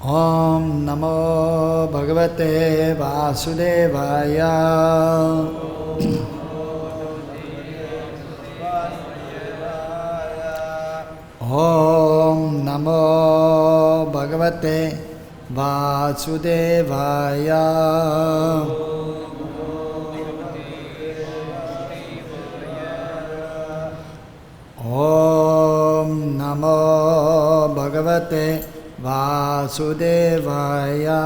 Om Namo Bhagavate Vasudevaya. Om Namo Bhagavate Vasudevaya. Om Namo Bhagavate Vasudevaya.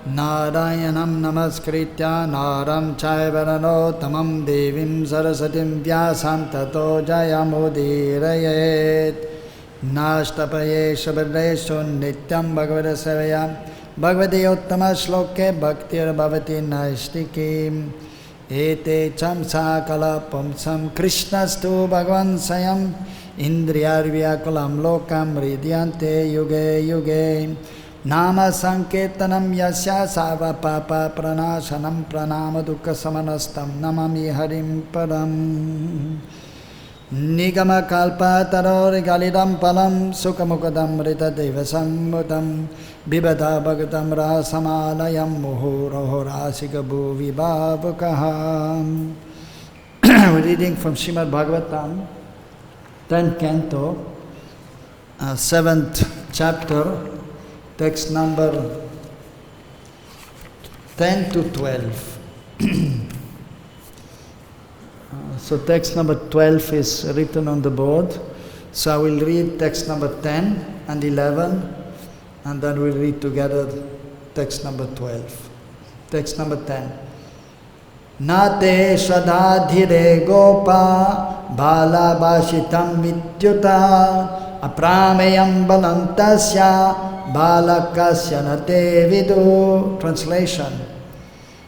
Narayanam namaskritya naram chaiva narottamam devim sarasatim vyasam tato jayamudirayet. Nashtapaye shabadreshu nityam bhagavata sevaya bhagavati uttama shloke bhaktir bhavati naishtikim. Ete chamsa kala pumsam krishnastu bhagavan sayam indriyarvyakulam lokam ridyante yuge yuge. Nama sanketanam yasya sava papa pranashanam pranama dukkha samanastam namami harim param. Nigama kalpa tarori galidam palam sukhamukadam rita deva sammutam bibada bhagatam rasamalayam muhuroho rasika bhuvi bhavakaham. We're reading from Srimad Bhagavatam, 10th canto, 7th chapter, text number 10 to 12. So text number 12 is written on the board. So I will read text number 10 and 11, and then we'll read together text number 12. Text number 10. Nate shadadhire gopa bala bashitam vidyuta aprameyam balantasya balakasya nate vidu. Translation.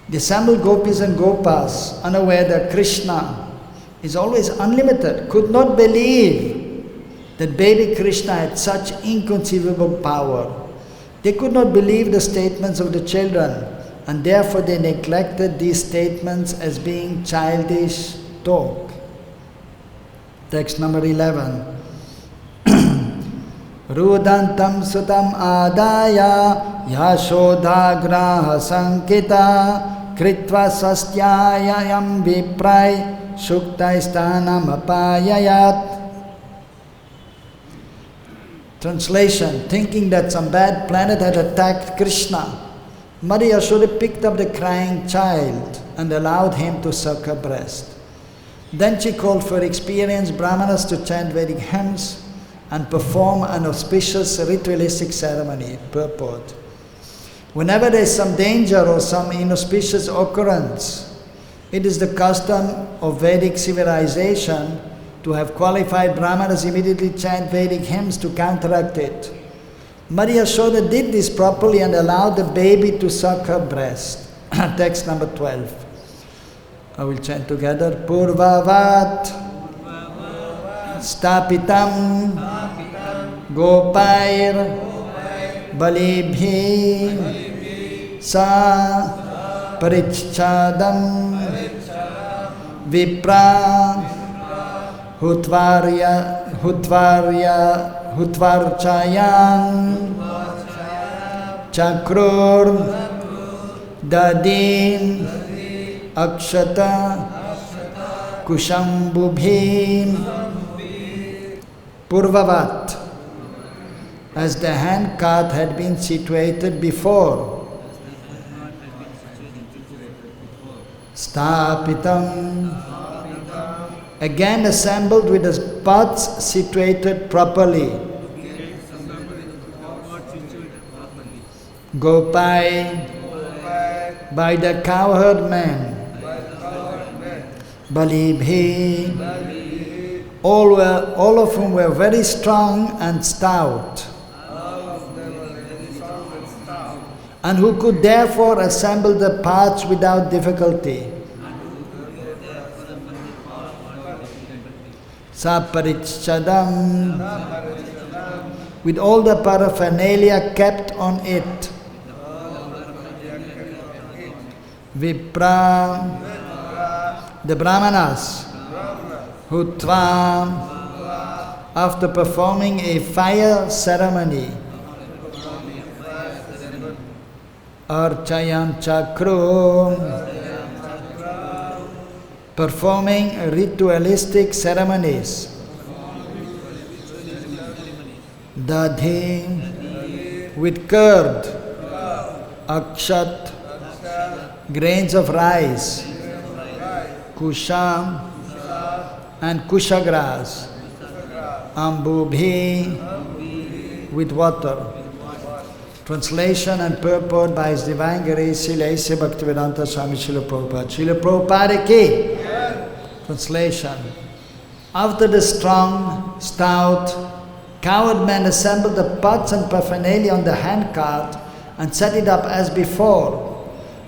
The assembled gopis and gopas, unaware that Krishna is always unlimited, could not believe that baby Krishna had such inconceivable power. They could not believe the statements of the children, and therefore they neglected these statements as being childish talk. Text number 11. Rudantam sutam adaya yashodha graha sankita kritva sastyayam viprai shuktaistanam apayayat. Translation. Thinking that some bad planet had attacked Krishna, Mother Yashoda picked up the crying child and allowed him to suck her breast. Then she called for experienced brahmanas to chant Vedic hymns and perform an auspicious ritualistic ceremony. Purport. Whenever there is some danger or some inauspicious occurrence, it is the custom of Vedic civilization to have qualified brahmanas immediately chant Vedic hymns to counteract it. Maria Yashoda did this properly and allowed the baby to suck her breast. Text number 12. I will chant together. Purvavat stapitam gopair balibhi sa parichadam vipra hutvarchayan chakrur dadim akshata kushambubhim. Purvavat, as the hand cart had been situated before. Stapitam, again assembled with the pots situated properly. Gopai, by the cowherd men. Balibhi, all of whom were very strong and stout, and who could therefore assemble the parts without difficulty. Saparichadam, with all the paraphernalia kept on it. Vipra, the Brahmanas, Hutva, after performing a fire ceremony, Archayam Chakro, performing ritualistic ceremonies, Dadhi, with curd, Akshat, grains of rice, Kusha, and Kusha grass, Ambubhi, with water. Translation and purport by His Divine Grace Srila A.C. Bhaktivedanta Swami Srila Prabhupada. Srila Prabhupada ki. Translation. After the strong, stout, coward men assembled the pots and paraphernalia on the handcart and set it up as before,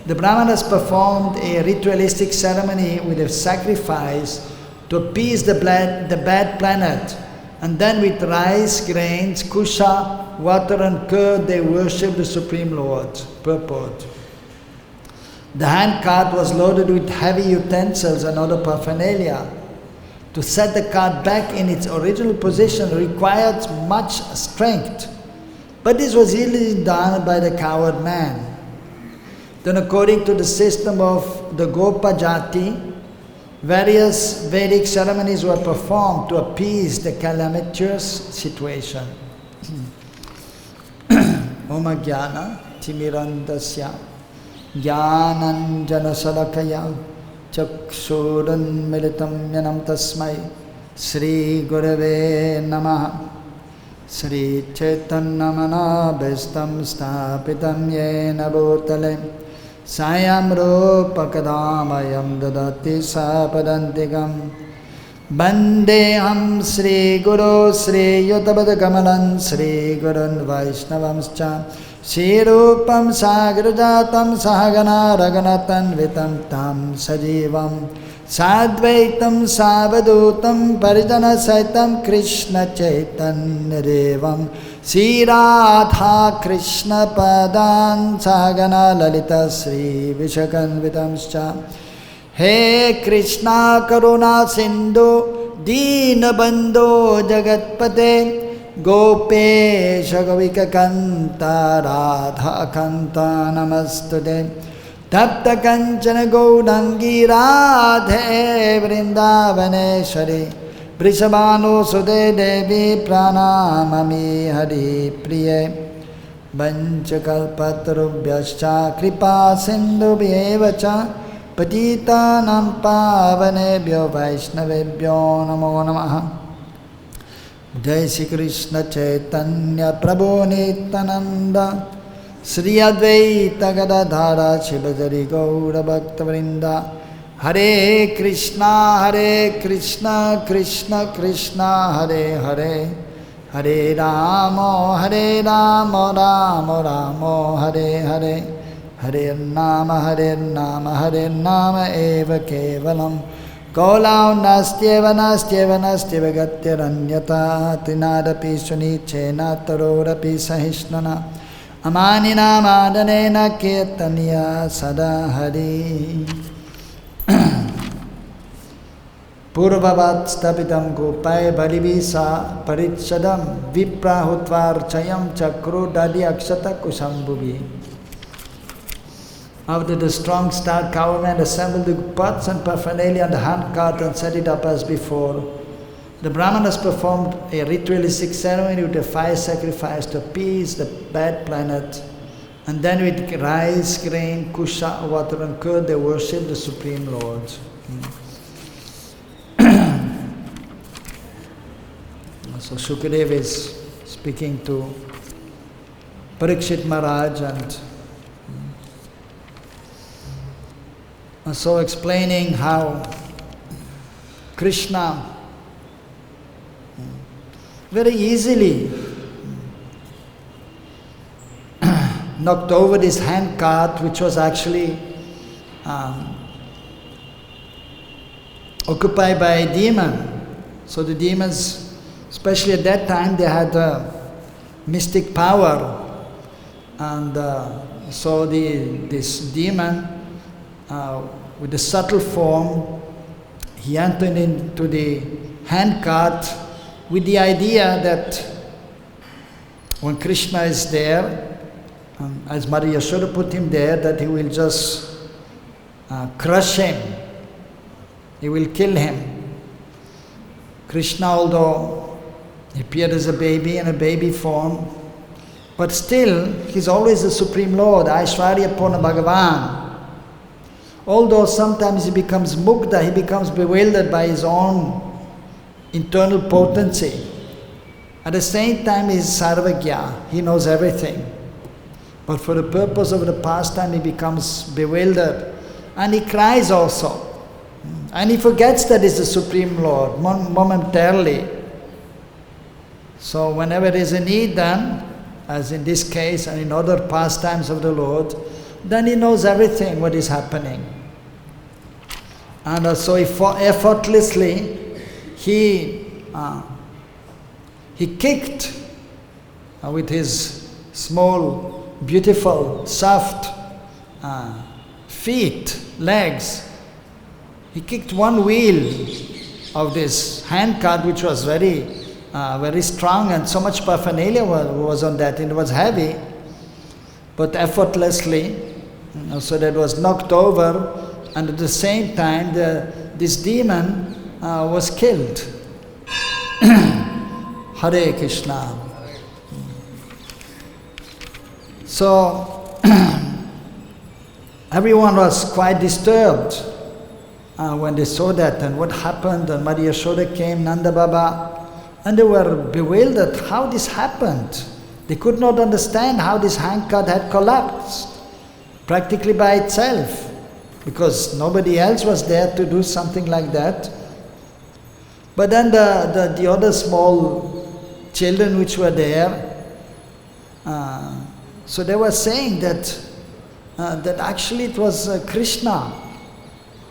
the Brahmanas performed a ritualistic ceremony with a sacrifice to appease the bad planet, and then with rice, grains, kusha, water and curd they worshipped the Supreme Lord. Purport. The handcart was loaded with heavy utensils and other paraphernalia. To set the cart back in its original position required much strength, but this was easily done by the coward man. Then, according to the system of the Gopa Jati, various Vedic ceremonies were performed to appease the calamitous situation. Om Jnana Timirandasya Jnananjana Salakaya Chaksuran Militam Yanam Tasmai Sri Gurave Namaha Sri Chaitanya Manabhistam Stapitam Yena Bhutale Sayam Rupakadamayam Dadati Sapadantikam Bandeham Sri Guru Sri Yutabadakamalan Sri Gurun Vaishnavamscha Sri Rupam Sagrajatam Sahagana Raganatan Vitam Tam Sajivam Sadvaitam Savadutam Parijana Saitam Krishna Chaitanya Devam Sri Radha Krishna Padan Sahagana Lalita Sri Vishakan Vitamscha He Krishna Karuna Sindhu Dina Bandho Jagatpate Gopesha Govika Kanta Radha Kanta Namastude Tapta Kanchana Gaudangi Radhe Vrindavaneshwari Vrishabhanu Sude Devi Pranamami Hari Priye Vanchakalpatarubhyascha Kripa Sindhu Bhyevacha Patitanam Pavanebhyo Vaishnavebhyo Namo Namaha Jai Shri Krishna Chaitanya Prabhu Nityananda Sri Advaita Gadadhara Shivajari Gaura Bhakta Vrinda Hare Krishna Krishna Krishna Hare Hare Hare Rama Rama Rama Hare Hare Hare Nama Eva Kevalam Kaulau Nastyeva Gatyaranyata Tinadapi Sunichena Tarorapi Sahishnana Amanina Madanena Kirtanya Sada Hari Purvavat Stapitam Gopai Balivisa Paritsadam Viprahutvar Chayam Chakru Dadi Akshata Kusambhuvi. After the strong stout cowmen assembled the pots and paraphernalia on the handcart and set it up as before, the Brahmanas performed a ritualistic ceremony with a fire sacrifice to appease the bad planet, and then with rice, grain, kusha, water and curd they worshipped the Supreme Lord. So Shukadeva is speaking to Parikshit Maharaj and so explaining how Krishna very easily knocked over this handcart, which was actually occupied by a demon. So the demons, especially at that time, they had mystic power, and so this demon, with the subtle form, he entered into the handcart with the idea that when Krishna is there, as Mother Yashoda put him there, that he will just crush him, he will kill him. Krishna, although he appeared as a baby in a baby form, but still he's always the Supreme Lord, Aishwarya Purna Bhagavan. Although sometimes he becomes mugdha, he becomes bewildered by his own internal potency. At the same time, he is sarvagya, he knows everything. But for the purpose of the pastime, he becomes bewildered. And he cries also. And he forgets that he's the Supreme Lord momentarily. So whenever there is a need then, as in this case and in other pastimes of the Lord, then he knows everything what is happening. And so effortlessly he kicked with his small, beautiful, soft feet, legs. He kicked one wheel of this handcart, which was very strong, and so much paraphernalia was on that, and it was heavy, but effortlessly, so that it was knocked over, and at the same time this demon was killed. Hare Krishna. So everyone was quite disturbed when they saw that, and what happened, and Maria Yashoda came, Nanda Baba, and they were bewildered how this happened. They could not understand how this handcart had collapsed practically by itself, because nobody else was there to do something like that. But then the other small children which were there, so they were saying that actually it was Krishna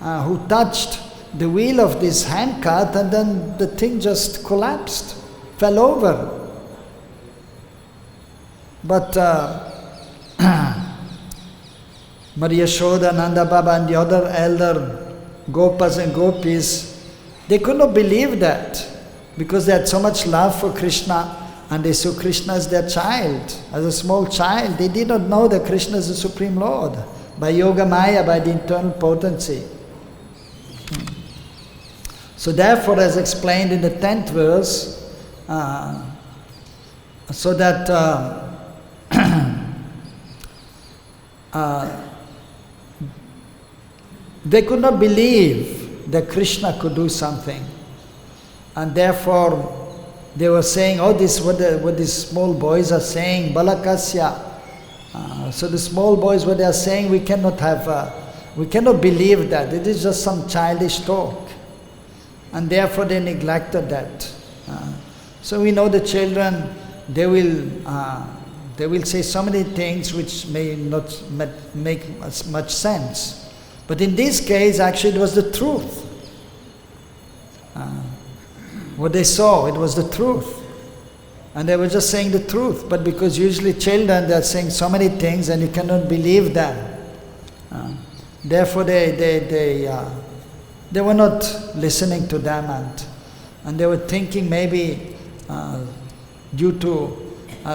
who touched the wheel of this handcart, and then the thing just collapsed, fell over. But Maria Yashoda, Nanda Baba and the other elder Gopas and Gopis, they could not believe that, because they had so much love for Krishna, and they saw Krishna as their child, as a small child. They did not know that Krishna is the Supreme Lord, by Yoga Maya, by the internal potency. So therefore, as explained in the 10th verse, so that they could not believe that Krishna could do something, and therefore they were saying, "Oh, this what these small boys are saying, balakasya." So the small boys, what they are saying, we cannot believe that. It is just some childish talk, and therefore they neglected that. So we know the children, they will say so many things which may not make much sense. But in this case, actually, it was the truth. What they saw, it was the truth. And they were just saying the truth. But because usually children, they are saying so many things and you cannot believe them. Therefore, they were not listening to them, and they were thinking maybe due to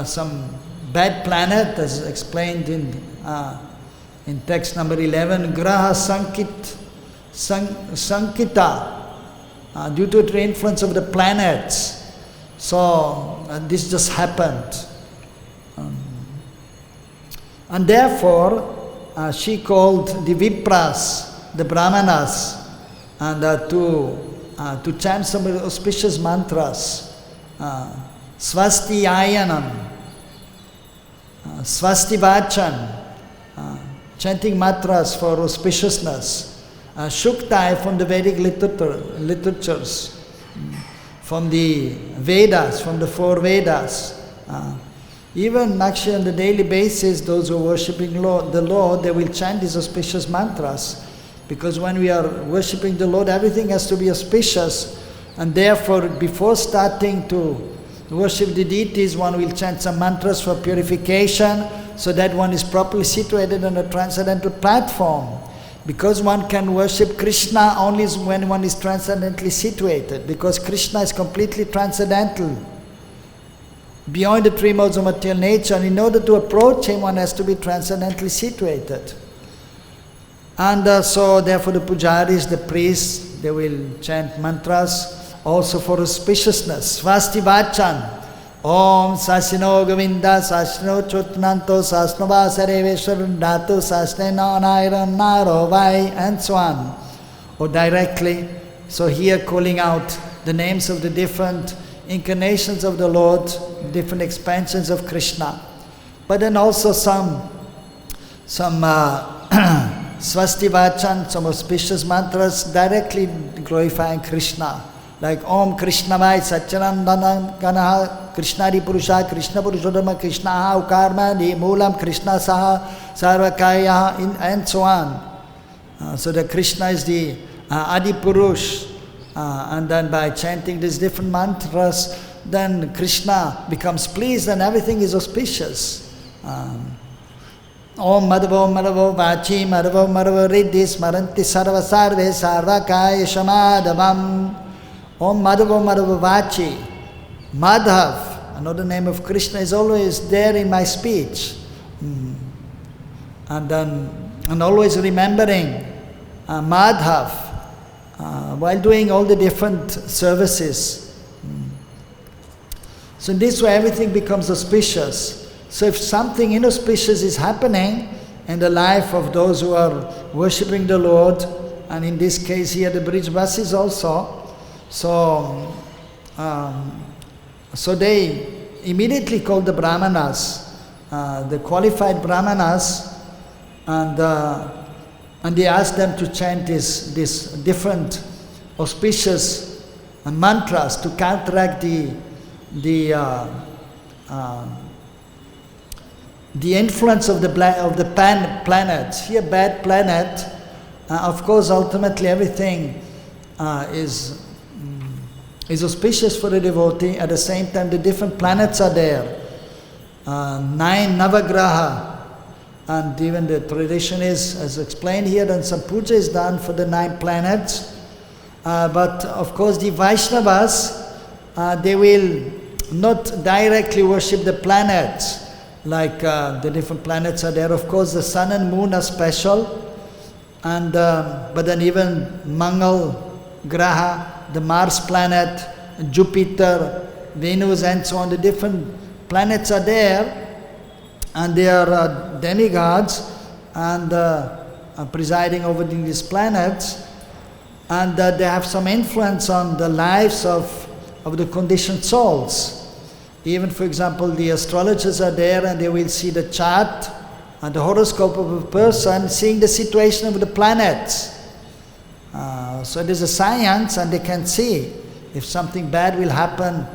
some bad planet, as explained in text number 11, Graha Sankita, due to the influence of the planets. So this just happened. And therefore, she called the Vipras, the Brahmanas, and to chant some auspicious mantras. Swasti Ayanam, Swasti Vachan, chanting mantras for auspiciousness. Shuktai from the Vedic literatures, from the Vedas, from the 4 Vedas. Even actually on the daily basis, those who are worshipping the Lord, they will chant these auspicious mantras. Because when we are worshipping the Lord, everything has to be auspicious. And therefore, before starting to worship the deities, one will chant some mantras for purification, so that one is properly situated on a transcendental platform. Because one can worship Krishna only when one is transcendently situated, because Krishna is completely transcendental, beyond the three modes of material nature, and in order to approach him one has to be transcendently situated. And so therefore the pujaris, the priests, they will chant mantras also for auspiciousness. Svasti vachan, Om Sasino Govinda Sasno Chutnanto Sasno Vasareveshwar Dhatu Sasneno Nairan Naro Vai, and so on. Or directly, so here calling out the names of the different incarnations of the Lord, different expansions of Krishna. But then also some Swasti Vachan, some auspicious mantras directly glorifying Krishna. Like Om Krishna Vai Satchanandana Ganaha Krishnari Purusha Krishna Purushotama Krishna Ukarma Di Moolam Krishna Saha Sarvakaya, and so on. So the Krishna is the Adi Purush, and then by chanting these different mantras, then Krishna becomes pleased and everything is auspicious. Om Madhavo Vachi Madhavo Riddhi Smaranti Sarva Sarve Sarvakaya Shamadavam. Om Madhavo Vachi. Madhav, another name of Krishna, is always there in my speech. And always remembering Madhav while doing all the different services. So in this way everything becomes auspicious. So if something inauspicious is happening in the life of those who are worshipping the Lord, and in this case here the Brijvasis also, so they immediately called the Brahmanas, the qualified Brahmanas, and they asked them to chant these different auspicious mantras to counteract the influence of the planets. Here, bad planet. Of course, ultimately everything is auspicious for the devotee. At the same time, the different planets are there. 9 Navagraha. And even the tradition is, as explained here, then some puja is done for the 9 planets. But of course the Vaishnavas, they will not directly worship the planets, like the different planets are there. Of course the sun and moon are special, and but then even Mangal Graha, the Mars planet, Jupiter, Venus, and so on, the different planets are there. And they are demigods and presiding over these planets, and they have some influence on the lives of the conditioned souls. Even, for example, the astrologers are there and they will see the chart and the horoscope of a person, seeing the situation of the planets. So it is a science, and they can see if something bad will happen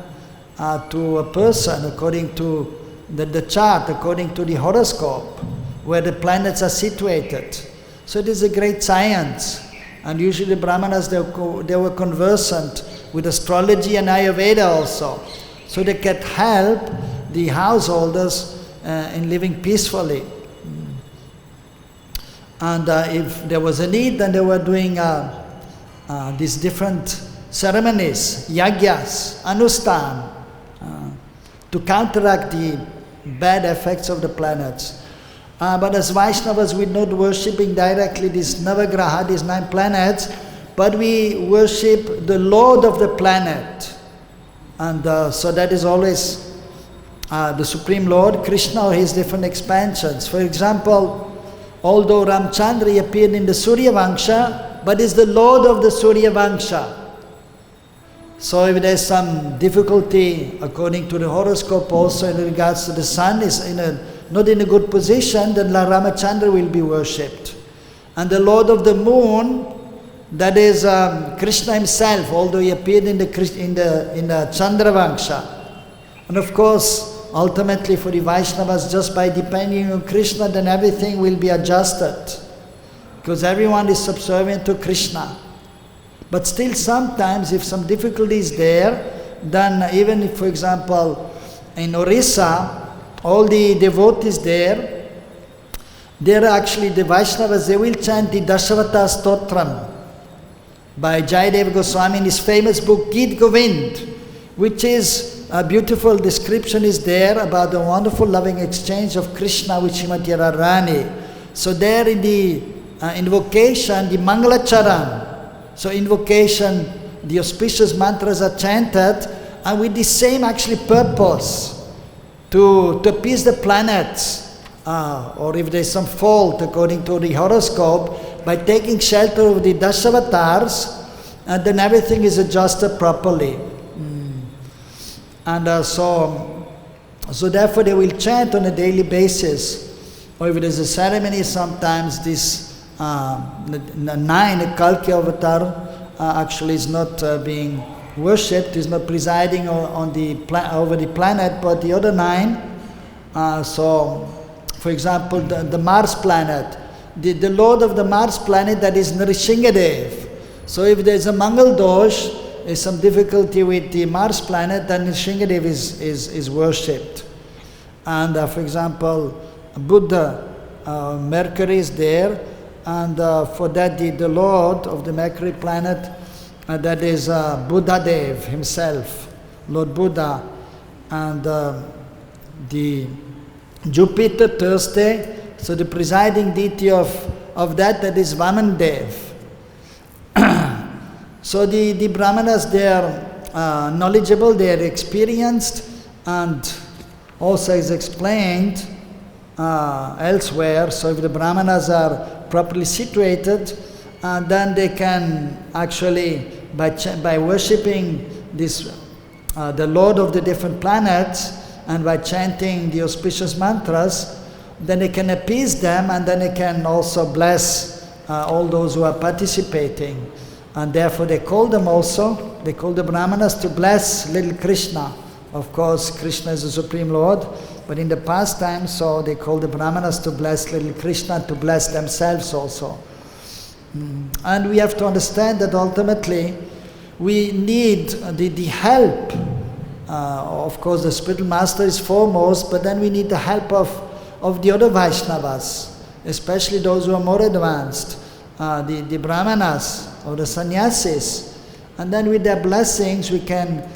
to a person according to the chart, according to the horoscope, where the planets are situated. So it is a great science. And usually the Brahmanas, they were conversant with astrology and Ayurveda also. So they can help the householders in living peacefully. And if there was a need, then they were doing these different ceremonies, yagyas, anustan, to counteract the bad effects of the planets. But as Vaishnavas, we're not worshipping directly these Navagraha, these 9 planets, but we worship the Lord of the planet. And so that is always the Supreme Lord, Krishna, or his different expansions. For example, although Ramchandra appeared in the Surya Vangsha, but is the Lord of the Surya Vangsha. So if there's some difficulty according to the horoscope also in regards to the sun is not in a good position, then Ramachandra will be worshipped. And the Lord of the moon, that is Krishna himself, although he appeared in the Chandra Vangsha. And of course, ultimately for the Vaishnavas, just by depending on Krishna, then everything will be adjusted. Because everyone is subservient to Krishna. But still sometimes if some difficulty is there, then even if, for example, in Orissa, all the devotees there, There actually the Vaishnavas, they will chant the Dashavata Stotram by Jayadeva Goswami in his famous book Geet Govind, which is a beautiful description is there about the wonderful loving exchange of Krishna with Srimati Radharani. So there in the invocation, the Mangalacharan, so invocation, the auspicious mantras are chanted, and with the same actually purpose, to appease the planets, or if there is some fault according to the horoscope, by taking shelter of the Dashavatars, and then everything is adjusted properly. And so therefore they will chant on a daily basis. Or if there is a ceremony, sometimes this 9 Kalki avatar actually is not being worshipped, is not presiding on over the planet, but the other 9. So, for example, the Mars planet, the Lord of the Mars planet, that is Nrishingadev. So if there is a Mangal Dosh, is some difficulty with the Mars planet, then Nrishingadev is worshipped. And for example, Buddha, Mercury is there, and for that the Lord of the Mercury planet, that is Buddhadev himself, Lord Buddha, and the Jupiter, Thursday, so the presiding deity of that is Vamandev. So the Brahmanas, they are knowledgeable, they are experienced, and also is explained elsewhere. So if the Brahmanas are properly situated, then they can actually, by worshipping this, the Lord of the different planets, and by chanting the auspicious mantras, then they can appease them, and then they can also bless all those who are participating. And therefore they call the Brahmanas to bless little Krishna. Of course, Krishna is the Supreme Lord, but in the past time, so they call the Brahmanas to bless little Krishna, to bless themselves also. And we have to understand that ultimately we need the help. Of course, the spiritual master is foremost, but then we need the help of the other Vaishnavas, especially those who are more advanced, the Brahmanas or the sannyasis. And then with their blessings we can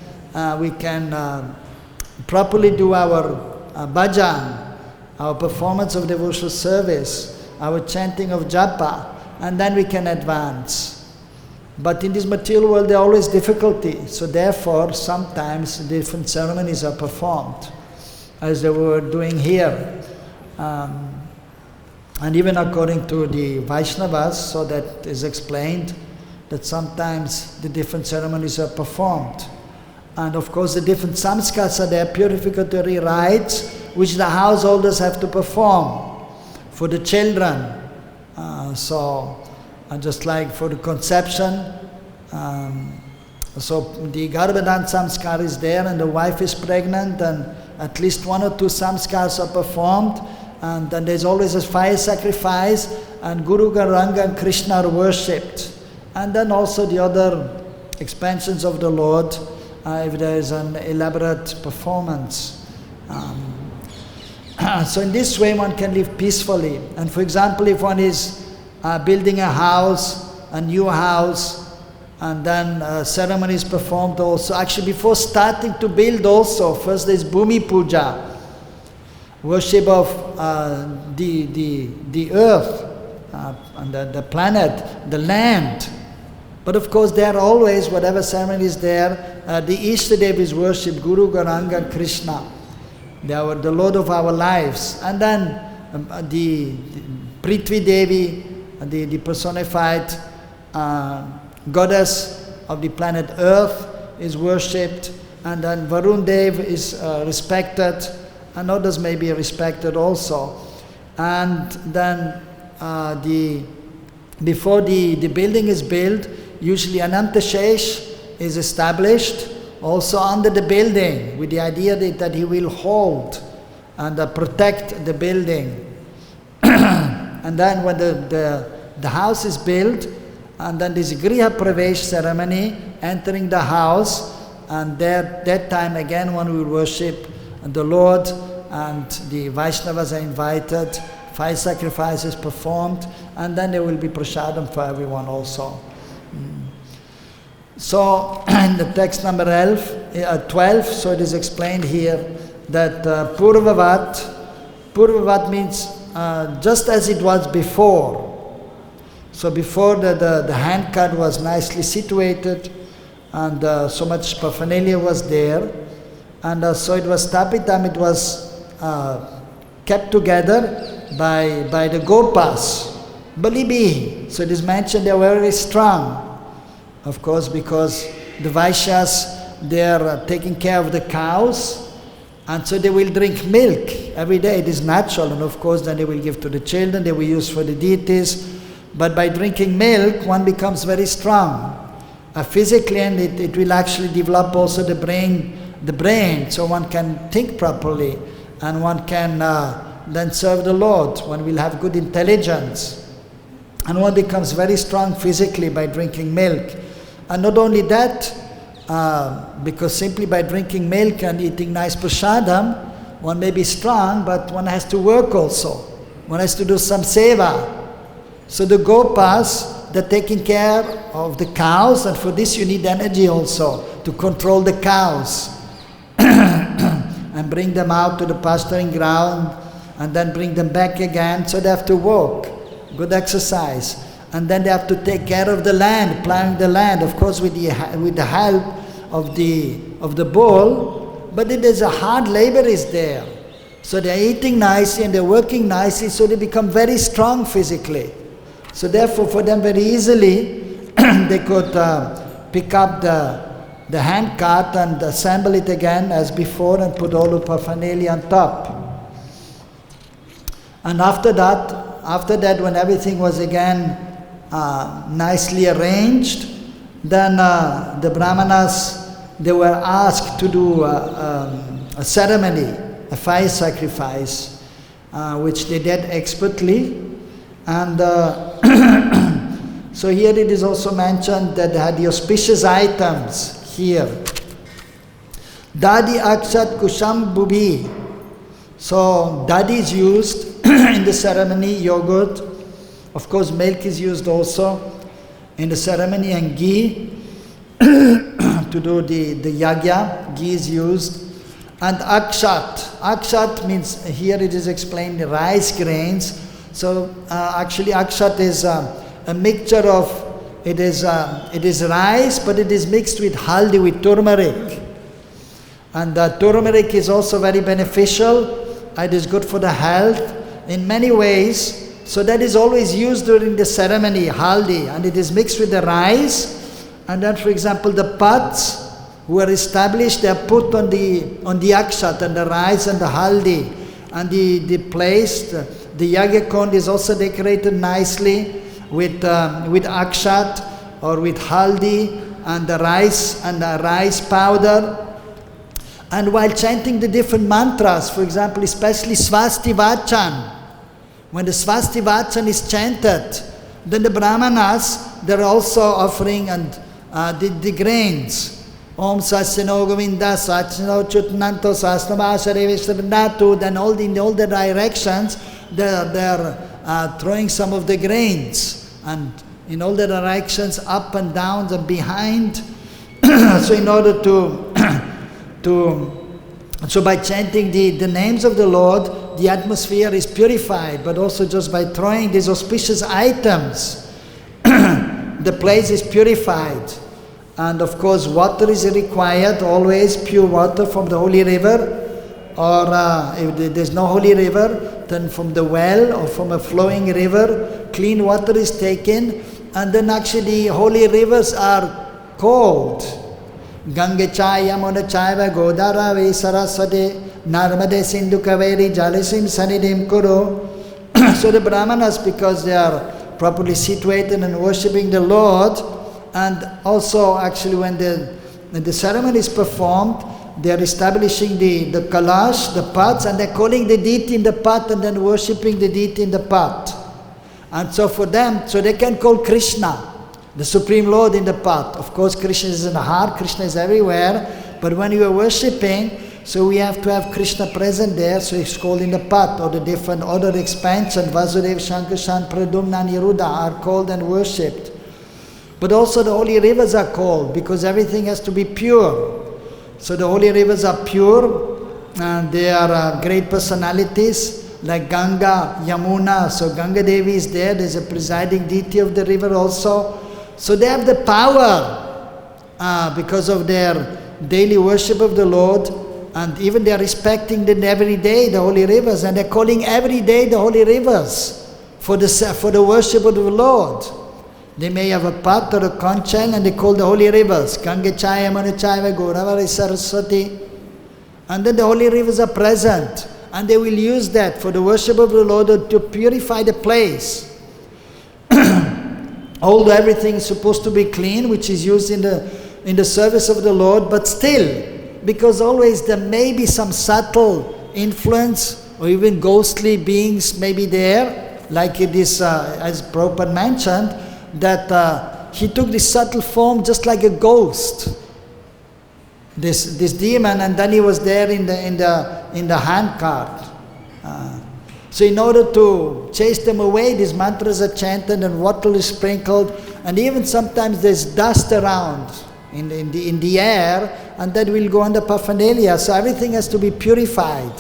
properly do our bhajan, our performance of devotional service, our chanting of japa, and then we can advance. But in this material world there are always difficulties, so therefore sometimes different ceremonies are performed, as they were doing here. And even according to the Vaishnavas, so that is explained, that sometimes the different ceremonies are performed. And of course the different samskars are there, purificatory rites, which the householders have to perform for the children. Just like for the conception, so the Garbhadan samskar is there, and the wife is pregnant, and at least 1 or 2 samskars are performed, and then there's always a fire sacrifice, and Guru, Gauranga and Krishna are worshipped. And then also the other expansions of the Lord, if there is an elaborate performance. So in this way one can live peacefully. And for example, if one is building a house, a new house, and then ceremony is performed also. Actually, before starting to build also, first there is Bhumi Puja, worship of the earth, and the planet, the land. But of course there are always, whatever ceremony is there, the Ishtadev is worshipped, Guru, Gauranga and Krishna. They are the Lord of our lives. And then the Prithvi Devi, the personified goddess of the planet Earth, is worshipped. And then Varun Dev is respected, and others may be respected also. And then before the building is built, usually Ananta Shesh is established also under the building, with the idea that he will hold and protect the building. And then when the house is built, and then this Griha Pravesh ceremony, entering the house, and that time again one will worship the Lord, and the Vaishnavas are invited 5 sacrifices performed, and then there will be prasadam for everyone also. So in the text number 12, so it is explained here that Purvavat means just as it was before. So before the hand cart was nicely situated, and so much paraphernalia was there, and so it was tapitam, it was kept together by the gopas, Balibi. So it is mentioned they were very strong. Of course, because the Vaishyas, they are taking care of the cows, and so they will drink milk every day. It is natural, and of course then they will give to the children, they will use for the deities. But by drinking milk, one becomes very strong physically, and it will actually develop also the brain, so one can think properly, and one can then serve the Lord. One will have good intelligence, and one becomes very strong physically by drinking milk. And not only that, because simply by drinking milk and eating nice prasadam, one may be strong, but one has to work also. One has to do some seva. So the gopas, they're taking care of the cows, and for this you need energy also to control the cows and bring them out to the pasturing ground and then bring them back again. So they have to walk, good exercise. And then they have to take care of the land, plowing the land, of course with the help of the bull, but it is a hard labor is there. So they're eating nicely and they're working nicely, so they become very strong physically. So therefore for them very easily they could pick up the hand cart and assemble it again as before and put all the paraphernalia on top. And after that when everything was again nicely arranged, then the Brahmanas, they were asked to do a ceremony, a fire sacrifice, which they did expertly. And so here it is also mentioned that they had the auspicious items here. Dadi akshat kusham bubi. So dadi is used in the ceremony, yogurt. Of course, milk is used also in the ceremony, and ghee to do the yagya, ghee is used. And akshat. Akshat means, here it is explained, rice grains. So actually akshat is a mixture of, it is rice, but it is mixed with haldi, with turmeric. And turmeric is also very beneficial. It is good for the health in many ways. So that is always used during the ceremony, haldi, and it is mixed with the rice. And then, for example, the pots who are established, they are put on the akshat and the rice and the haldi. And the place, the yagya kund is also decorated nicely with akshat or with haldi and the rice powder. And while chanting the different mantras, for example, especially Swasti Vachan, when the Swasti Vachan is chanted, then the Brahmanas, they're also offering and the grains. Om Sasyano Govinda, Sasyano Chutnanto, Sasnavasare Vishvardhatu, then in all the directions, they're throwing some of the grains, and in all the directions, up and down and behind. So in order so by chanting the names of the Lord, the atmosphere is purified, but also just by throwing these auspicious items, the place is purified. And of course water is required, always pure water from the holy river, or if there's no holy river, then from the well or from a flowing river, clean water is taken, and then actually holy rivers are called Ganga Chai, Yamuna Chaiva, Godara, Saraswati, Narmade, Sindhu Kaveri, Jalasim, Sanidim Kuru. So the Brahmanas, because they are properly situated and worshipping the Lord, and also actually when the ceremony is performed, they are establishing the kalash, the pots, and they're calling the deity in the pot and then worshipping the deity in the pot. And so for them, so they can call Krishna, the Supreme Lord, in the pot. Of course, Krishna is in the heart, Krishna is everywhere, but when you are worshipping, So we have to have Krishna present there, so it's called in the path, or the different order expansion, Vasudev, Shankarshan, Pradumna, Niruddha are called and worshipped. But also the holy rivers are called, because everything has to be pure. So the holy rivers are pure, and they are great personalities, like Ganga, Yamuna. So Ganga Devi is there, there's a presiding deity of the river also. So they have the power because of their daily worship of the Lord, and even they are respecting them every day, the holy rivers, and they're calling every day the holy rivers for the worship of the Lord. They may have a path or a conch shell, and they call the holy rivers, Ganga Chaya, Yamuna Chaya, Godavari, Saraswati. And then the holy rivers are present, and they will use that for the worship of the Lord to purify the place. Although everything is supposed to be clean, which is used in the service of the Lord, but still, because always there may be some subtle influence or even ghostly beings may be there, like it is, as Prabhupada mentioned, that he took this subtle form just like a ghost, this demon, and then he was there in the handcart. So in order to chase them away, these mantras are chanted and water is sprinkled, and even sometimes there's dust around in the air, and that will go on the paraphernalia. So everything has to be purified.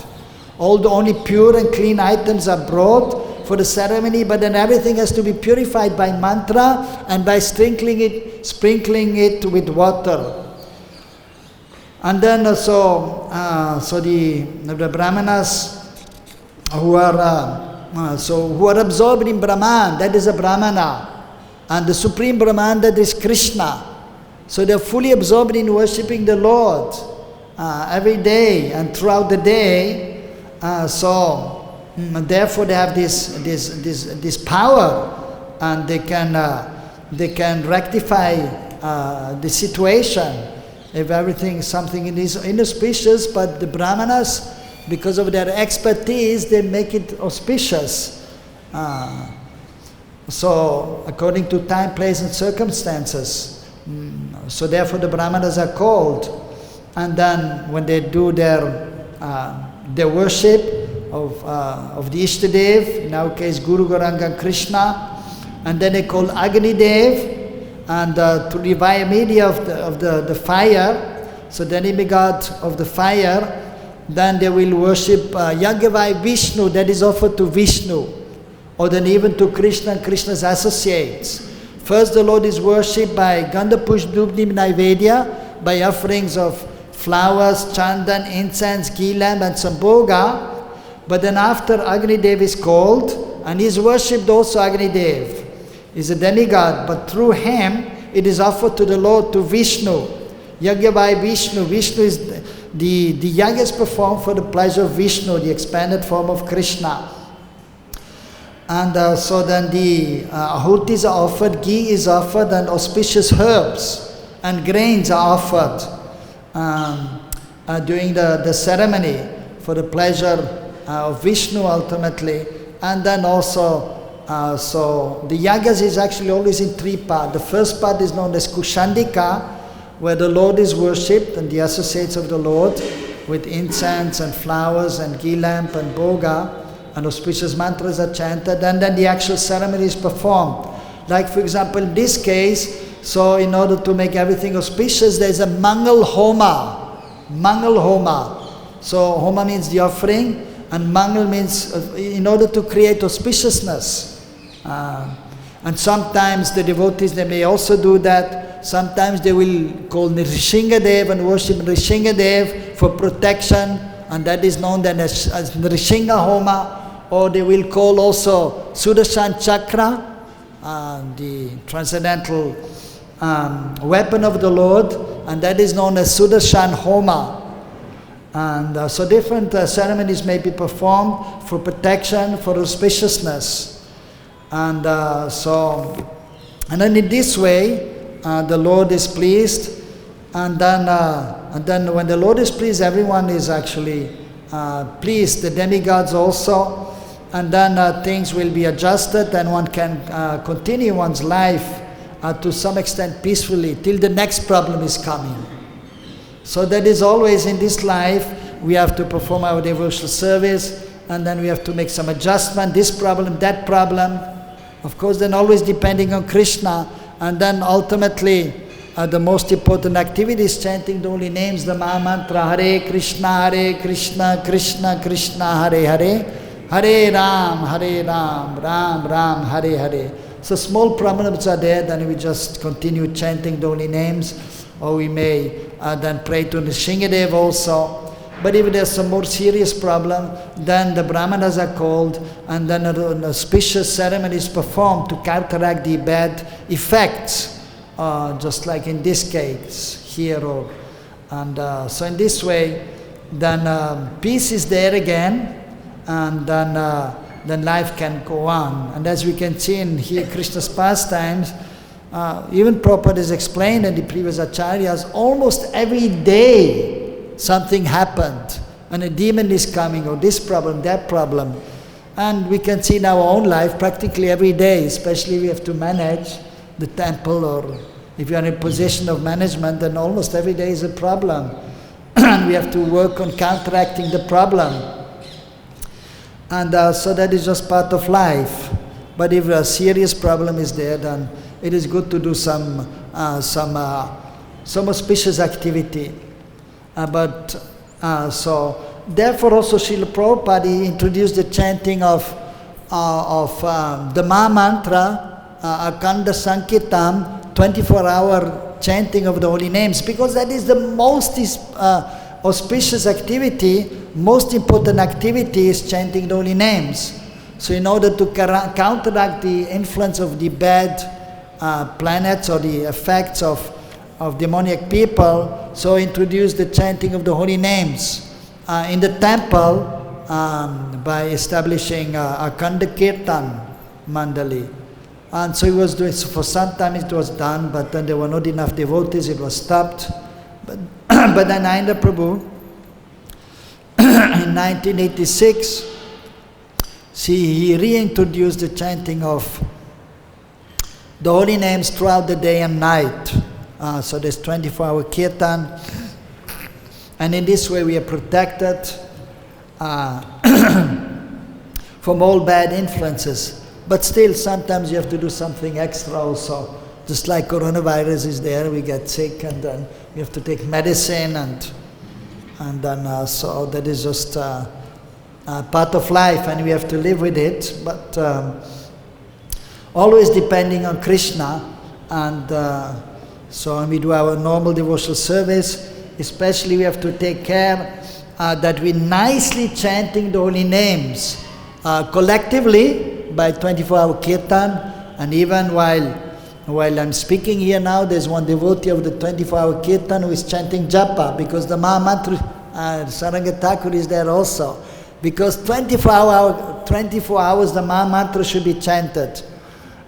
All the only pure and clean items are brought for the ceremony, but then everything has to be purified by mantra and by sprinkling it with water. And then so the Brahmanas who are absorbed in Brahman, that is a Brahmana, and the Supreme Brahman, that is Krishna. So they are fully absorbed in worshipping the Lord every day and throughout the day. Therefore they have this power, and they can rectify the situation if something is inauspicious. But the Brahmanas, because of their expertise, they make it auspicious. So according to time, place and circumstances. So therefore the Brahmanas are called. And then when they do their worship of the Ishtadev, in our case Guru Gauranga and Krishna, and then they call Agni Dev, and to revive media of the fire, so the demigod of the fire, then they will worship Yagavai Vishnu, that is offered to Vishnu, or then even to Krishna and Krishna's associates. First the Lord is worshipped by Gandha Pushpa Dhupni Naivedya, by offerings of flowers, chandan, incense, ghee lamp and sambhoga. But then after Agni Dev is called, and he is worshipped also. Agni Dev is a demigod, but through him it is offered to the Lord, to Vishnu. Yagya by Vishnu. Vishnu is the yagya is performed for the pleasure of Vishnu, the expanded form of Krishna. And so then the ahutis are offered, ghee is offered, and auspicious herbs and grains are offered during the ceremony for the pleasure of Vishnu ultimately. And then also, so the yagas is actually always in three parts. The first part is known as Kushandika, where the Lord is worshipped and the associates of the Lord with incense and flowers and ghee lamp and bhoga, and auspicious mantras are chanted, and then the actual ceremony is performed. Like for example in this case, so in order to make everything auspicious, there is a Mangal Homa. Mangal Homa. So Homa means the offering, and Mangal means in order to create auspiciousness. And sometimes the devotees, they may also do that. Sometimes they will call Nrishingadev and worship Nrishingadev for protection, and that is known then as Nrishinga Homa. Or they will call also Sudarshan Chakra, the transcendental weapon of the Lord, and that is known as Sudarshan Homa. And so different ceremonies may be performed for protection, for auspiciousness. And then in this way, the Lord is pleased. And then when the Lord is pleased, everyone is actually pleased, the demigods also. And then things will be adjusted, and one can continue one's life to some extent peacefully till the next problem is coming. So that is always in this life, we have to perform our devotional service, and then we have to make some adjustment, this problem, that problem. Of course, then always depending on Krishna, and then ultimately the most important activity is chanting the holy names, the Maha Mantra, Hare Krishna, Krishna Krishna, Hare Hare, Hare Ram, Ram Ram, Hare Hare. So small problems are there, then we just continue chanting the holy names, or we may then pray to Nrsingadev also. But if there's some more serious problem, then the Brahmanas are called, and then an auspicious ceremony is performed to counteract the bad effects, just like in this case here. So in this way, then peace is there again, and then life can go on. And as we can see in here Krishna's pastimes, even Prabhupada is explained, and the previous acharyas, almost every day something happened, and a demon is coming, or this problem, that problem. And we can see in our own life practically every day, especially we have to manage the temple, or if you are in a position of management, then almost every day is a problem. And we have to work on counteracting the problem. And so that is just part of life. But if a serious problem is there, then it is good to do some auspicious activity. So therefore also Srila Prabhupada introduced the chanting of the Maha Mantra, Akhanda Sankirtan, 24-hour chanting of the holy names, because that is the most auspicious activity, most important activity is chanting the holy names. So in order to counteract the influence of the bad planets or the effects of demoniac people, so introduce the chanting of the holy names in the temple by establishing Akhanda Kirtan Mandali. And so he was doing, so for some time it was done, but then there were not enough devotees, it was stopped. But then Nayendra Prabhu, in 1986, he reintroduced the chanting of the holy names throughout the day and night. So there's 24-hour kirtan, and in this way we are protected from all bad influences. But still, sometimes you have to do something extra also. Just like coronavirus is there, we get sick, and then we have to take medicine, and then so that is just part of life, and we have to live with it. But always depending on Krishna, and so when we do our normal devotional service, especially we have to take care that we nicely chanting the holy names collectively by 24-hour kirtan. And even while I'm speaking here now, there's one devotee of the 24-hour kirtan who is chanting japa, because the Maha Mantra, Saranga Thakur is there also, because 24 hours the Maha Mantra should be chanted.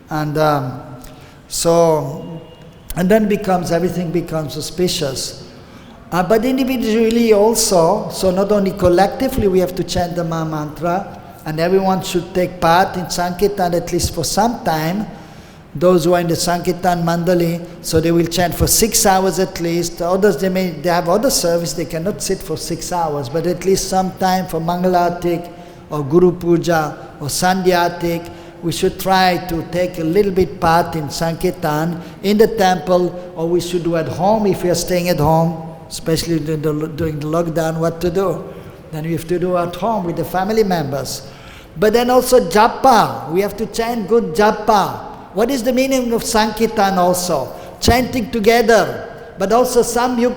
And and then everything becomes auspicious. But individually also, so not only collectively we have to chant the Maha Mantra, and everyone should take part in Sankirtan at least for some time. Those who are in the Sankirtan Mandali, so they will chant for 6 hours at least. Others, they have other service, they cannot sit for 6 hours, but at least some time for Mangalatik, or Guru Puja, or Sandhyatik. We should try to take a little bit part in Sankirtan in the temple, or we should do at home if we are staying at home, especially during the lockdown, what to do. Then we have to do at home with the family members. But then also japa, we have to chant good japa. What is the meaning of Sankirtan also? Chanting together, but also samyuk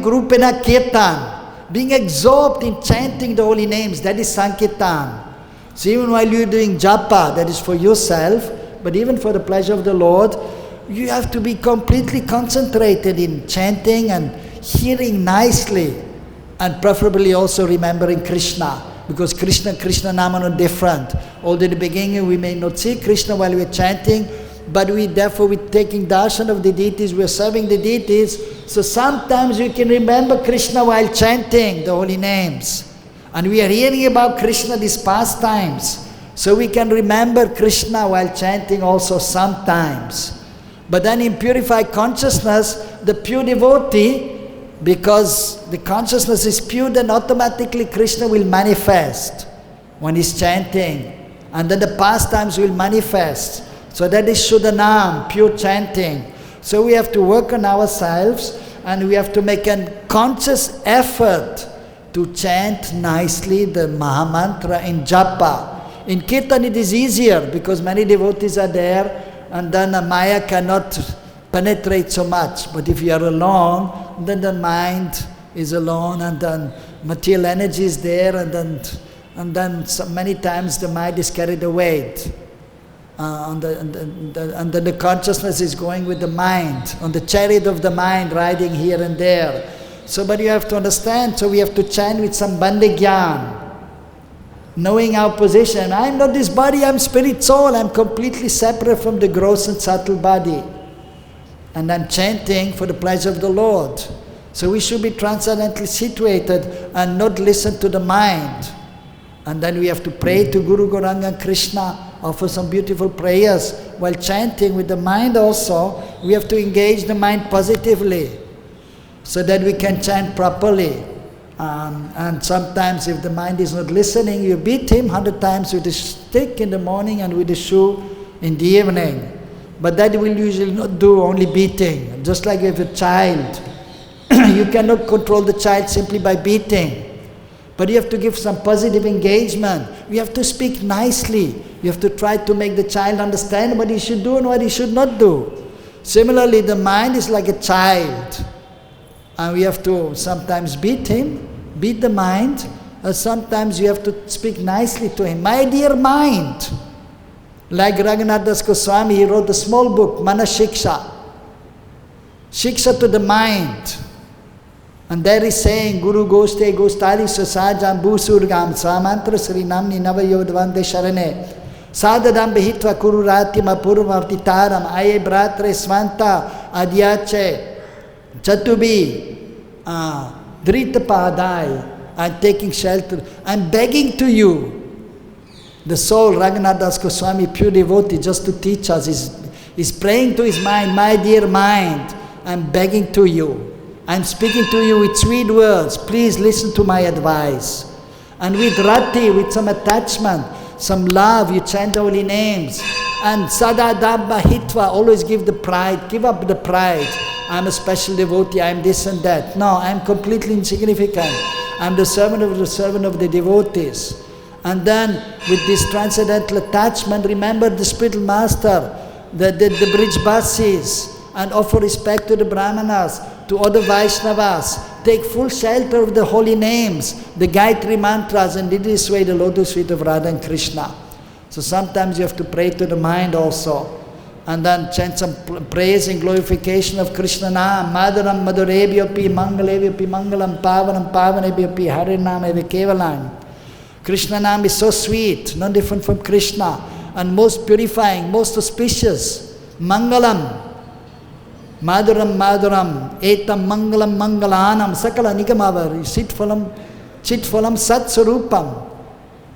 grupena kirtan, being absorbed in chanting the holy names, that is Sankirtan. So even while you're doing japa, that is for yourself, but even for the pleasure of the Lord, you have to be completely concentrated in chanting and hearing nicely, and preferably also remembering Krishna, because Krishna Nama are different. Although in the beginning we may not see Krishna while we're chanting, but therefore we're taking darshan of the deities, we're serving the deities, so sometimes we can remember Krishna while chanting the holy names. And we are hearing about Krishna these pastimes, so we can remember Krishna while chanting also sometimes. But then in purified consciousness, the pure devotee because the consciousness is pure, then automatically Krishna will manifest when he's chanting. And then the pastimes will manifest. So that is Shuddhanam, pure chanting. So we have to work on ourselves and we have to make a conscious effort to chant nicely the Mahamantra in Japa. In Kirtan it is easier because many devotees are there and then Maya cannot penetrate so much. But if you are alone, then the mind is alone and then material energy is there and then so many times the mind is carried away. And then the consciousness is going with the mind, on the chariot of the mind, riding here and there. So, but you have to understand, so we have to chant with some bandhigyan, knowing our position. I'm not this body, I'm spirit soul, I'm completely separate from the gross and subtle body. And I'm chanting for the pleasure of the Lord. So we should be transcendently situated and not listen to the mind. And then we have to pray to Guru Gauranga and Krishna, offer some beautiful prayers. While chanting with the mind also, we have to engage the mind positively so that we can chant properly. And sometimes if the mind is not listening, you beat him 100 times with a stick in the morning and with a shoe in the evening. But that will usually not do, only beating. Just like with a child. You cannot control the child simply by beating. But you have to give some positive engagement. You have to speak nicely. You have to try to make the child understand what he should do and what he should not do. Similarly, the mind is like a child. And we have to sometimes beat him, beat the mind, or sometimes you have to speak nicely to him. My dear mind. Like Raghunath Das Goswami, he wrote a small book, Manashiksha. Shiksha to the mind. And there he's saying, Guru Goste Gostali Sasajam Bhusurgam Swamantra Sri Namni Navayodvande Sharane Sadadam Behitva Kururati Mapurvam Titaram Aye Bratre Svanta Adyache Chatubi Drita Padai. I'm taking shelter. I'm begging to you. The soul, Raghunath Das Goswami, pure devotee, just to teach us, is praying to his mind, my dear mind, I'm begging to you. I'm speaking to you with sweet words. Please listen to my advice. And with rati, with some attachment, some love, you chant holy names. And sadadabba hitva, always give the pride, give up the pride. I'm a special devotee, I'm this and that. No, I'm completely insignificant. I'm the servant of the devotees. And then with this transcendental attachment, remember the spiritual master, the bridge basis, and offer respect to the Brahmanas, to other Vaishnavas. Take full shelter of the holy names, the Gayatri mantras, and in this way the lotus feet of Radha and Krishna. So sometimes you have to pray to the mind also. And then chant some praise and glorification of Krishna Naam. Madhuram madhurebhyopi mangalevyopi mangalam pavanam pavanebhyopi harinameve kevalam. Krishna Naam is so sweet, not different from Krishna, and most purifying, most auspicious. Mangalam. Madhuram Madhuram, etam mangalam mangalanam, sakala nigamavar, chitphalam satsarupam.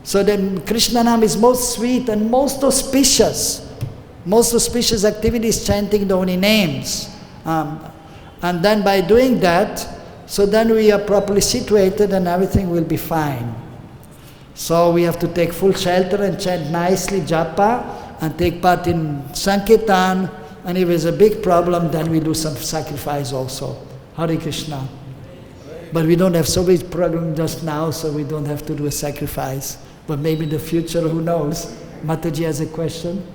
So then Krishna Naam is most sweet and most auspicious. Most auspicious activities chanting the holy names. And then by doing that, so then we are properly situated and everything will be fine. So we have to take full shelter and chant nicely japa and take part in Sankirtan. And if there's a big problem, then we do some sacrifice also. Hare Krishna. But we don't have so much program just now, so we don't have to do a sacrifice. But maybe in the future, who knows? Mataji has a question.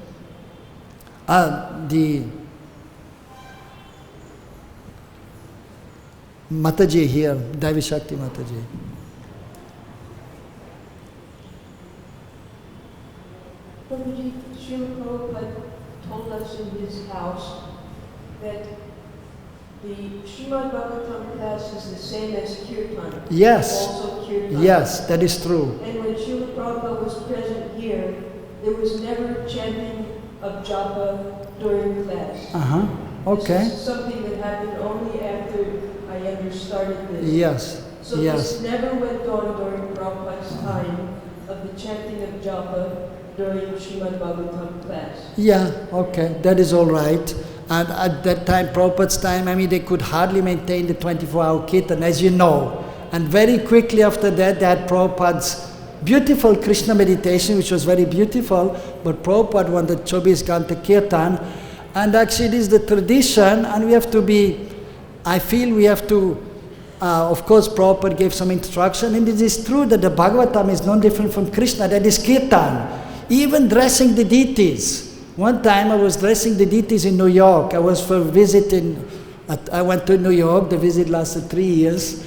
Mataji here, Devi Shakti Mataji. Prabhuji, Srila Prabhupada told us in his house that the Srimad Bhagavatam class is the same as Kirtan. Yes. Also Kirtan. Yes, that is true. And when Srila Prabhupada was present here, there was never chanting of japa during class. Okay. This is something that happened only after I started this. Yes. So Yes. this never went on during Prabhupada's time of the chanting of japa during Srimad Bhagavatam class. Yeah, okay, that is all right. And at that time, Prabhupada's time, I mean, they could hardly maintain the 24-hour kirtan, as you know. And very quickly after that, they had Prabhupada's beautiful Krishna meditation, which was very beautiful, but Prabhupada wanted 24 Ganta Kirtan. And actually it is the tradition, and we have to be, I feel we have to, of course Prabhupada gave some instruction, and it is true that the Bhagavatam is no different from Krishna, that is Kirtan. Even dressing the deities. One time I was dressing the deities in New York. I was for a visit I went to New York, the visit lasted 3 years.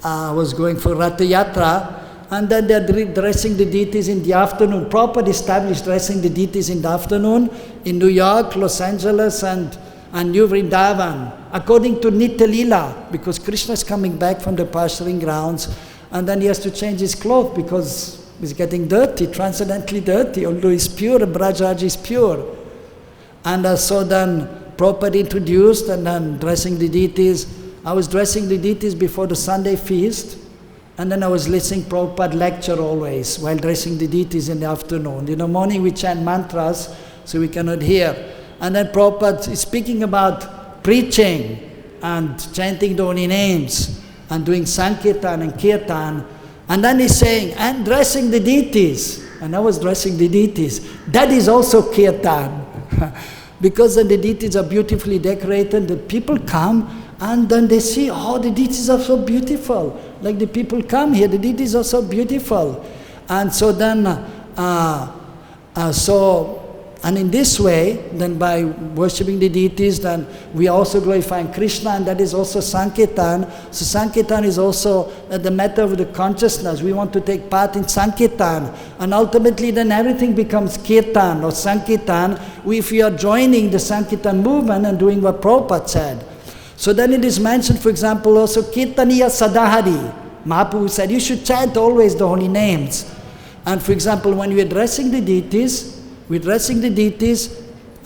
I was going for Ratha Yatra, and then they're dressing the deities in the afternoon. Prabhupada established dressing the deities in the afternoon in New York, Los Angeles, and New Vrindavan, according to Nitya Leela, because Krishna is coming back from the pasturing grounds, and then he has to change his clothes because he's getting dirty, transcendently dirty, although he's pure, Brajraj is pure. And so then Prabhupada introduced, and then dressing the deities. I was dressing the deities before the Sunday feast, and then I was listening to Prabhupada lecture always while dressing the deities in the afternoon. In the morning we chant mantras, so we cannot hear. And then Prabhupada is speaking about preaching and chanting the holy names and doing Sankirtan and Kirtan. And then he's saying, and dressing the deities. And I was dressing the deities. That is also Kirtan. Because then the deities are beautifully decorated, the people come and then they see, oh, the deities are so beautiful. Like the people come here, the deities are so beautiful. And so then, and in this way, then by worshipping the deities, then we are also glorifying Krishna, and that is also Sankirtan. So Sankirtan is also the matter of the consciousness. We want to take part in Sankirtan, and ultimately then everything becomes Kirtan or Sankirtan if we are joining the Sankirtan movement and doing what Prabhupada said. So then it is mentioned, for example, also Kirtaniya Sadahari. Mahaprabhu said, you should chant always the holy names. And for example, when we are dressing the deities,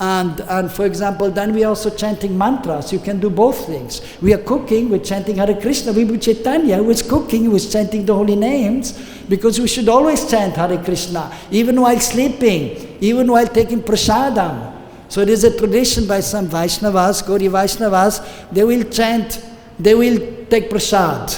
and for example, then we are also chanting mantras. You can do both things. We are cooking, we're chanting Hare Krishna. Vibhu Chaitanya, who is cooking, who is chanting the holy names, because we should always chant Hare Krishna, even while sleeping, even while taking prasadam. So there is a tradition by some Vaishnavas, Gauri Vaishnavas, they will chant, they will take prasad.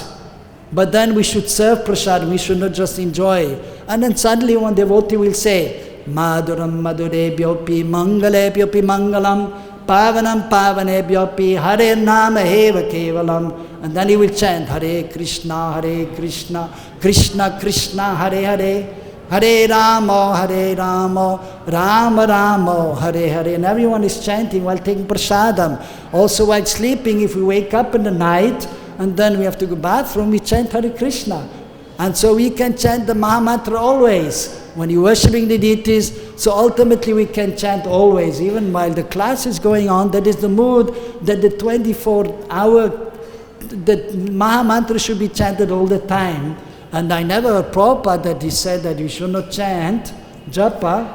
But then we should serve prasad, we should not just enjoy. And then suddenly one devotee will say, Madhuram Madhurebhyopi Mangalebhyopi Mangalam Pavanam Pavanebhyopi Hare Nama Heva Kevalam. And then he will chant Hare Krishna, Krishna Krishna, Hare Hare, Hare Rama, Rama Rama, Hare Hare. And everyone is chanting while taking prasadam. Also while sleeping, if we wake up in the night and then we have to go bathroom, we chant Hare Krishna. And so we can chant the Mahamantra always. When you're worshipping the deities, so ultimately we can chant always, even while the class is going on. That is the mood that the 24-hour, the Mahamantra should be chanted all the time. And I never heard Prabhupada that he said that you should not chant japa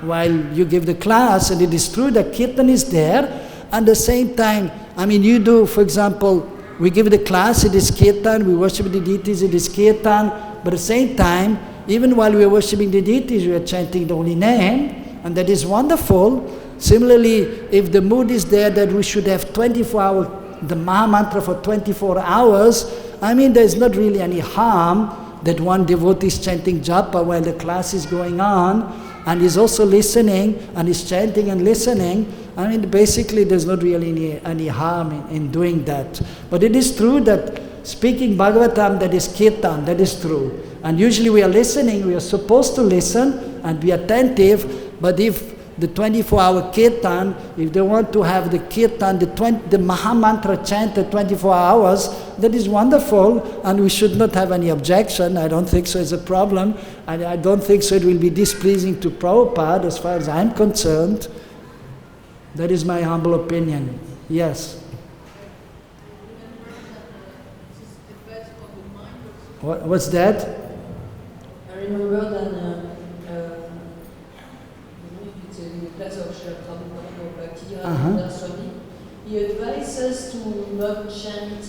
while you give the class. And it is true that kirtan is there. And at the same time, I mean, you do, for example, we give the class, it is kirtan, we worship the deities, it is kirtan. But at the same time, even while we are worshipping the deities, we are chanting the holy name, and that is wonderful. Similarly, if the mood is there that we should have 24-hour, the Mahamantra for 24 hours, I mean, there is not really any harm that one devotee is chanting japa while the class is going on, and is also listening, and is chanting and listening. I mean, basically, there's not really any harm in doing that. But it is true that speaking Bhagavatam, that is kirtan, that is true. And usually we are listening, we are supposed to listen and be attentive, but if the 24-hour kirtan, if they want to have the kirtan, the Mahamantra chanted 24 hours, that is wonderful, and we should not have any objection. I don't think so it's a problem, and I don't think so it will be displeasing to Prabhupada as far as I'm concerned. That is my humble opinion. Yes. What's that? I remember that in the class of Srila Prabhupada Bhaktivedanta Swami, he advised us to not chant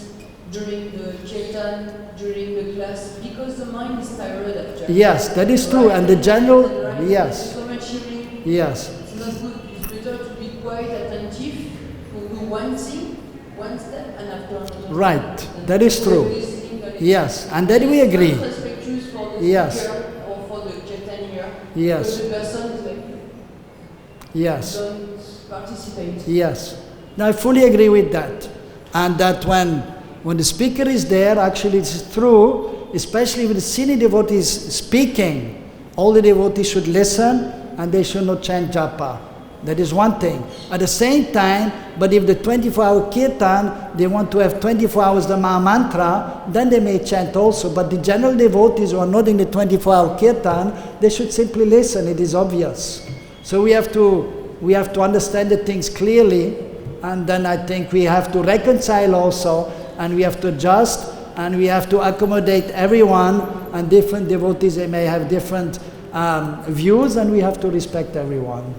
during the kirtan, during the class, because the mind is tired after. Yes, that is true, and the general, yes. So much hearing, yes. it's not good. It's better to be quite attentive Right, that is true. Yes, and then we agree. Respectuous for the Yes. speaker or for the Chaitanya. Yes. So the person is like, Yes. don't participate. Yes. Now I fully agree with that. And that when the speaker is there, actually it's true, especially with the senior devotees speaking, all the devotees should listen and they should not chant japa. That is one thing. At the same time, but if the 24-hour kirtan, they want to have 24 hours the Maha Mantra, then they may chant also. But the general devotees who are not in the 24-hour kirtan, they should simply listen, it is obvious. So we have to understand the things clearly, and then I think we have to reconcile also, and we have to adjust, and we have to accommodate everyone, and different devotees, they may have different views, and we have to respect everyone.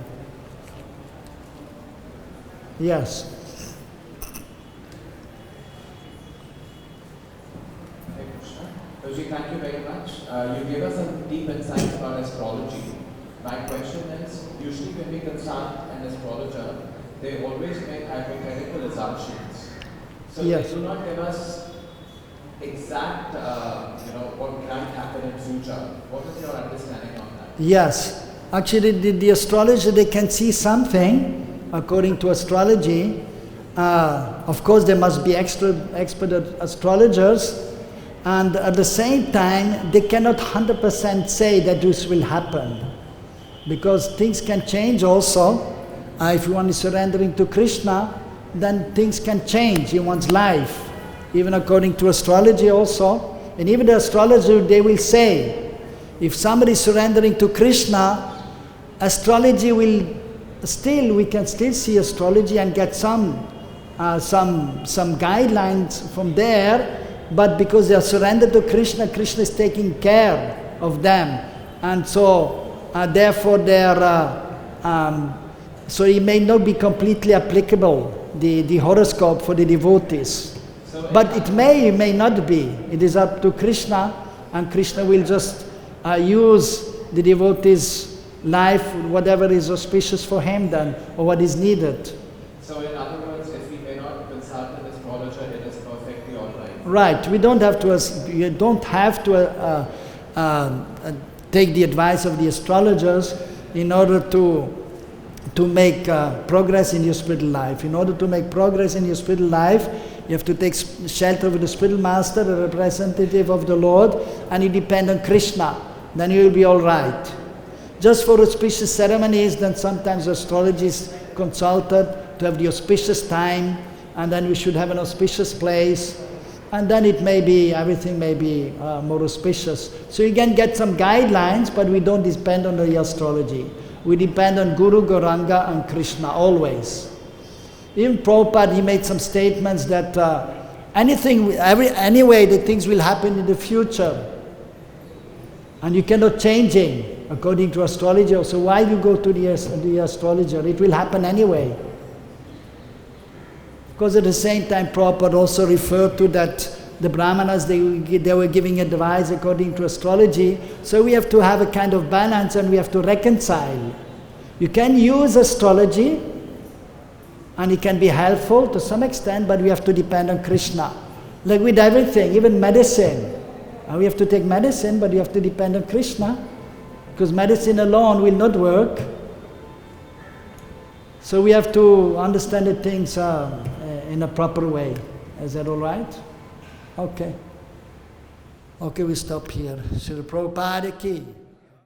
Yes. Hey Krishna. Roji, thank you very much. You gave us some deep insights about astrology. My question is, usually when we consult an astrologer, they always make hypothetical assumptions. So Yes. they do not give us exact, what can happen in future. What is your understanding on that? Yes. Actually, the astrologer, they can see something according to astrology. Of course, there must be expert astrologers, and at the same time, they cannot 100% say that this will happen, because things can change also. If one is surrendering to Krishna, then things can change in one's life, even according to astrology also. And even the astrologer, they will say, if somebody is surrendering to Krishna, astrology will we can still see astrology and get some guidelines from there, but because they are surrendered to Krishna, Krishna is taking care of them, and so therefore so it may not be completely applicable, the horoscope for the devotees. But it may not be. It is up to Krishna, and Krishna will just use the devotees' life, whatever is auspicious for him then, or what is needed. So in other words, if we may not consult an astrologer, it is perfectly all right. Right. You don't have to take the advice of the astrologers in order to make progress in your spiritual life. In order to make progress in your spiritual life, you have to take shelter of the spiritual master, a representative of the Lord, and you depend on Krishna. Then you will be all right. Just for auspicious ceremonies, then sometimes astrology is consulted to have the auspicious time, and then we should have an auspicious place, and then everything may be more auspicious. So you can get some guidelines, but we don't depend on the astrology. We depend on Guru, Gauranga, and Krishna always. Even Prabhupada, he made some statements that anyway, the things will happen in the future, and you cannot change it according to astrology. So why you go to the astrologer? It will happen anyway. Because at the same time, Prabhupada also referred to that the Brahmanas, they were giving advice according to astrology. So we have to have a kind of balance, and we have to reconcile. You can use astrology, and it can be helpful to some extent, but we have to depend on Krishna. Like with everything, even medicine. We have to take medicine, but we have to depend on Krishna, because medicine alone will not work. So we have to understand the things in a proper way. Is that all right? Okay. Okay, we stop here. Srila Prabhupada ki.